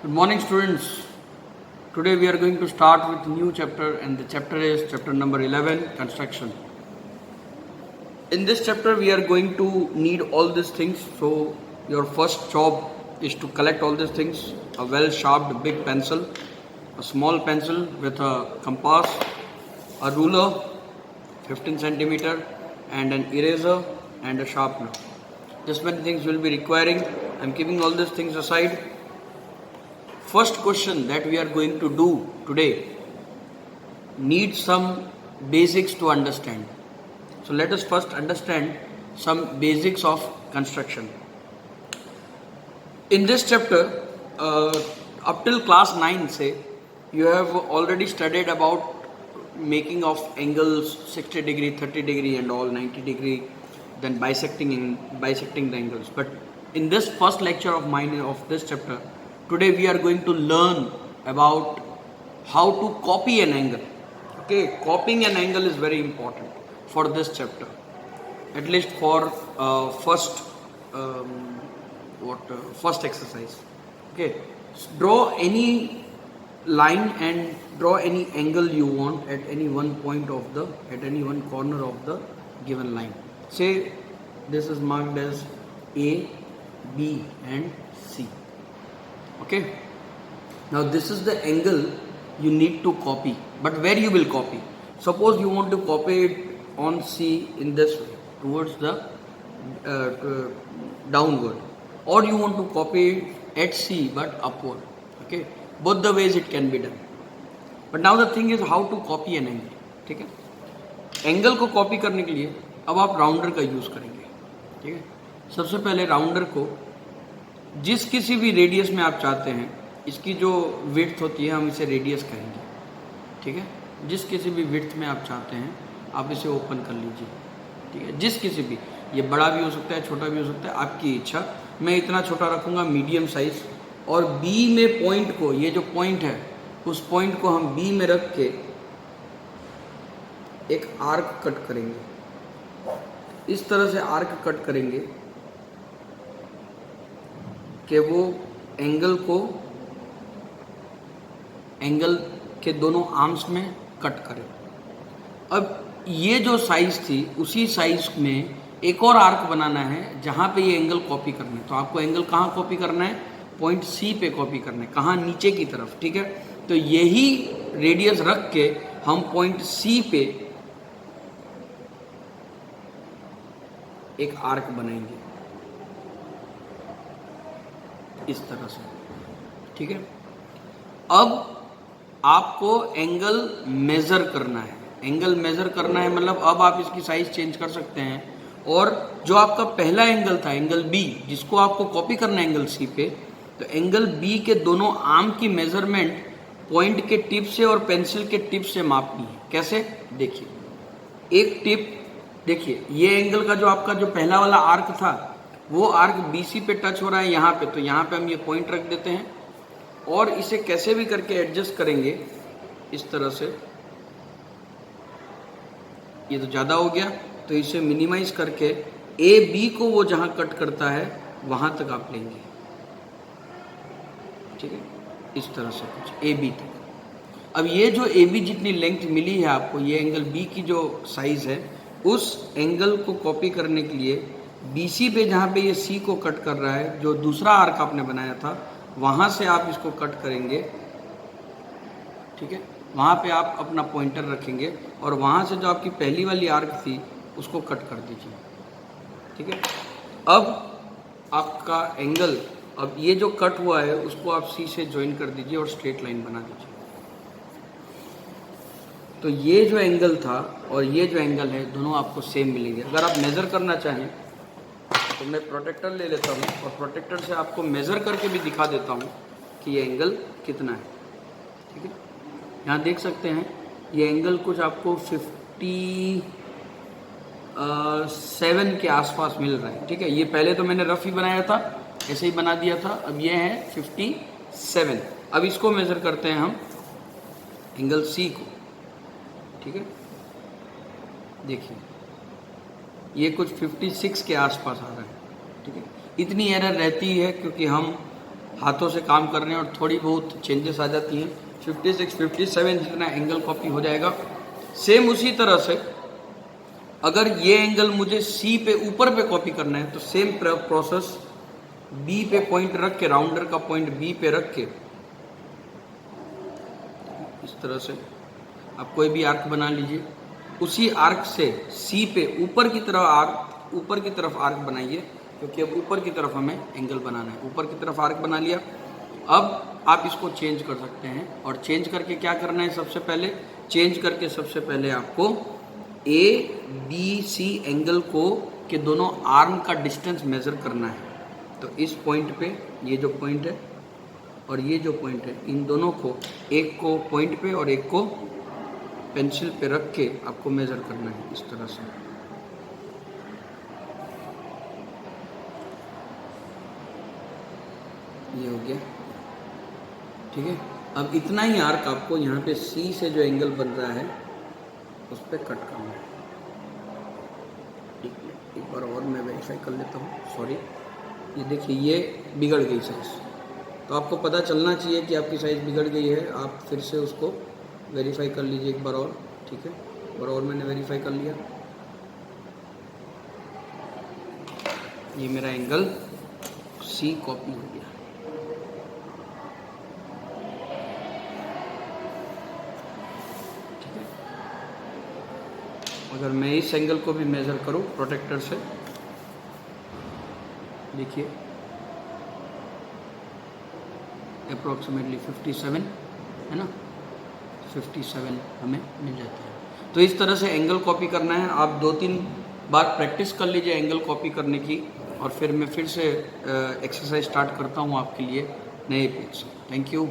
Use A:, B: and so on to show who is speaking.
A: Good morning, students. Today we are going to start with new chapter, and the chapter is chapter number 11, construction. In this chapter we are going to need all these things. So your first job is to collect all these things: a well sharpened big pencil, a small pencil with a compass, a ruler 15 centimeter, and an eraser and a sharpener. This many things will be requiring. I am keeping all these things aside. First question that we are going to do today needs some basics to understand. So let us first understand some basics of construction. In this chapter, up till class 9 say, you have already studied about making of angles 60 degree, 30 degree and all 90 degree, then bisecting the angles. But in this first lecture of mine of this chapter, today we are going to learn about how to copy an angle. Okay, copying an angle is very important for this chapter, at least for first exercise. Okay, draw any line and draw any angle you want at any one corner of the given line. Say this is marked as A, B and C. Okay, now this is the angle you need to copy, but where you will copy? Suppose you want to copy it on C in this way towards the downward, or you want to copy it at C but upward. Okay, both the ways it can be done. But now the thing is how to copy an angle. ठीक है, angle को copy करने के लिए अब आप rounder का use करेंगे. ठीक है, सबसे पहले राउंडर को जिस किसी भी रेडियस में आप चाहते हैं, इसकी जो विड्थ होती है हम इसे रेडियस कहेंगे. ठीक है, जिस किसी भी विड्थ में आप चाहते हैं आप इसे ओपन कर लीजिए. ठीक है, जिस किसी भी, ये बड़ा भी हो सकता है, छोटा भी हो सकता है, आपकी इच्छा. मैं इतना छोटा रखूँगा, मीडियम साइज. और बी में पॉइंट को, ये जो पॉइंट है उस पॉइंट को हम बी में रख के एक आर्क कट करेंगे. इस तरह से आर्क कट करेंगे कि वो एंगल के दोनों आर्म्स में कट करे. अब ये जो साइज थी उसी साइज में एक और आर्क बनाना है जहाँ पे ये एंगल कॉपी करना है. तो आपको एंगल कहाँ कॉपी करना है? पॉइंट सी पे कॉपी करना है. कहाँ? नीचे की तरफ. ठीक है, तो यही रेडियस रख के हम पॉइंट सी पे एक आर्क बनाएंगे इस तरह से. ठीक है, अब आपको एंगल मेजर करना है. एंगल मेजर करना है मतलब अब आप इसकी साइज चेंज कर सकते हैं. और जो आपका पहला एंगल था, एंगल बी, जिसको आपको कॉपी करना है एंगल सी पे, तो एंगल बी के दोनों आर्म की मेजरमेंट पॉइंट के टिप से और पेंसिल के टिप से मापनी है. कैसे? देखिए, एक टिप देखिए, ये एंगल का जो आपका जो पहला वाला आर्क था वो आर्क BC पे टच हो रहा है यहाँ पे. तो यहाँ पे हम ये पॉइंट रख देते हैं और इसे कैसे भी करके एडजस्ट करेंगे इस तरह से. ये तो ज़्यादा हो गया, तो इसे मिनिमाइज करके AB को वो जहाँ कट करता है वहाँ तक आप लेंगे. ठीक है, इस तरह से कुछ AB तक. अब ये जो AB जितनी लेंथ मिली है आपको, ये एंगल B की जो साइज़ है, उस एंगल को कॉपी करने के लिए BC पे जहाँ पे ये C को कट कर रहा है, जो दूसरा आर्क आपने बनाया था, वहाँ से आप इसको कट करेंगे. ठीक है, वहाँ पे आप अपना पॉइंटर रखेंगे और वहाँ से जो आपकी पहली वाली आर्क थी उसको कट कर दीजिए. ठीक है, अब आपका एंगल, अब ये जो कट हुआ है उसको आप C से ज्वाइन कर दीजिए और स्ट्रेट लाइन बना दीजिए. तो ये जो एंगल था और ये जो एंगल है दोनों आपको सेम मिलेंगे. अगर आप मेज़र करना चाहें तो मैं प्रोटेक्टर ले लेता हूँ और प्रोटेक्टर से आपको मेज़र करके भी दिखा देता हूँ कि ये एंगल कितना है. ठीक है, यहाँ देख सकते हैं ये एंगल कुछ आपको 57 के आसपास मिल रहा है. ठीक है, ये पहले तो मैंने रफ ही बनाया था, ऐसे ही बना दिया था. अब ये है 57. अब इसको मेज़र करते हैं हम एंगल C को. ठीक है, देखिए ये कुछ 56 के आसपास आ रहा है. ठीक है, इतनी एरर रहती है क्योंकि हम हाथों से काम कर रहे हैं और थोड़ी बहुत चेंजेस आ जाती हैं। 56, 57 जितना एंगल कॉपी हो जाएगा। सेम उसी तरह से अगर ये एंगल मुझे सी पे ऊपर पे कॉपी करना है तो सेम प्रोसेस बी पे पॉइंट रख के, राउंडर का पॉइंट बी पे रख के इस तरह से आप कोई भी आर्क बना लीजिए। उसी आर्क से सी पे ऊपर की तरफ आर्क बनाइए, क्योंकि अब ऊपर की तरफ हमें एंगल बनाना है। ऊपर की तरफ आर्क बना लिया। अब आप इसको चेंज कर सकते हैं, और चेंज करके क्या करना है, सबसे पहले आपको ए बी सी एंगल के दोनों आर्म का डिस्टेंस मेजर करना है। तो इस पॉइंट पे, ये जो पॉइंट है और ये जो पॉइंट है, इन दोनों को, एक को पॉइंट पे और एक को पेंसिल पे रख के आपको मेजर करना है इस तरह से। ये हो गया, ठीक है। अब इतना ही आर्क आपको यहाँ पे सी से जो एंगल बन रहा है उस पर कट करना है। एक बार और मैं वेरीफाई कर लेता हूँ, सॉरी। ये देखिए, ये बिगड़ गई साइज़, तो आपको पता चलना चाहिए कि आपकी साइज़ बिगड़ गई है। आप फिर से उसको वेरीफाई कर लीजिए एक बार और, ठीक है। एक बार और मैंने वेरीफाई कर लिया। ये मेरा एंगल सी कॉपी हो गया। अगर मैं इस एंगल को भी मेज़र करूं प्रोटेक्टर से, देखिए अप्रोक्सीमेटली 57 है ना, 57 हमें मिल जाता है। तो इस तरह से एंगल कॉपी करना है। आप 2-3 बार प्रैक्टिस कर लीजिए एंगल कॉपी करने की, और फिर मैं फिर से एक्सरसाइज स्टार्ट करता हूँ आपके लिए नए पेज से। Thank you.